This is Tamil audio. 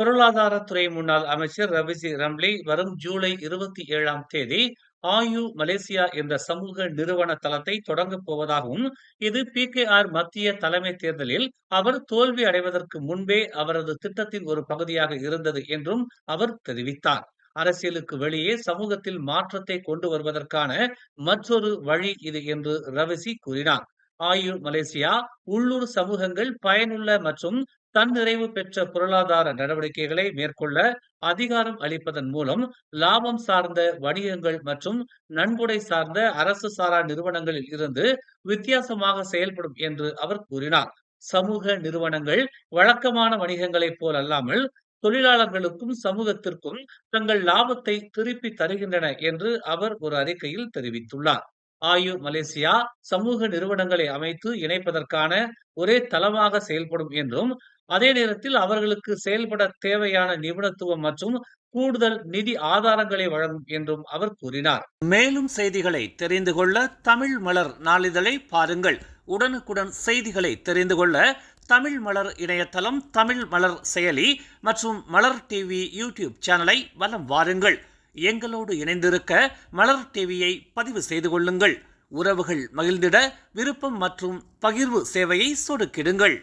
பொருளாதாரத்துறை முன்னாள் அமைச்சர் ரவிஜி ரம்லி வரும் ஜூலை 27ஆம் தேதி ஆயு மலேசியா என்ற சமூக நிறுவன தளத்தை தொடங்கப் போவதாகவும், இது PKR மத்திய தலைமை தேர்தலில் அவர் தோல்வி அடைவதற்கு முன்பே அவரது திட்டத்தின் ஒரு பகுதியாக இருந்தது என்றும் அவர் தெரிவித்தார். அரசியலுக்கு வெளியே சமூகத்தில் மாற்றத்தை கொண்டு வருவதற்கான மற்றொரு வழி இது என்று ரவிசி கூறினார். ஆயுர் மலேசியா உள்ளூர் சமூகங்கள் பயனுள்ள மற்றும் தன்னிறைவு பெற்ற பொருளாதார நடவடிக்கைகளை மேற்கொள்ள அதிகாரம் அளிப்பதன் மூலம் லாபம் சார்ந்த வணிகங்கள் மற்றும் நன்கொடை சார்ந்த அரசு சாரா நிறுவனங்களில் இருந்து வித்தியாசமாக செயல்படும் என்று அவர் கூறினார். சமூக நிறுவனங்கள் வழக்கமான வணிகங்களைப் போல் அல்லாமல் தொழிலாளர்களுக்கும் சமூகத்திற்கும் தங்கள் லாபத்தை திருப்பி தருகின்றன என்று அவர் ஒரு அறிக்கையில் தெரிவித்துள்ளார். ஆயு மலேசியா சமூக நிறுவனங்களை அமைத்து இணைப்பதற்கான ஒரே தளமாக செயல்படும் என்றும், அதே நேரத்தில் அவர்களுக்கு செயல்பட தேவையான நிபுணத்துவம் மற்றும் கூடுதல் நிதி ஆதாரங்களை வழங்கும் என்றும் அவர் கூறினார். மேலும் செய்திகளை தெரிந்து கொள்ள தமிழ் மலர் நாளிதழை பாருங்கள். உடனுக்குடன் செய்திகளை தெரிந்து கொள்ள தமிழ் மலர் இணையதளம், தமிழ் மலர் செயலி மற்றும் மலர் டிவி யூடியூப் சேனலை வலம் வாருங்கள். எங்களோடு இணைந்திருக்க மலர் டிவியை பதிவு செய்து கொள்ளுங்கள். உறவுகள் மகிழ்ந்திட விருப்பம் மற்றும் பகிர்வு சேவையை சொடுக்கிடுங்கள்.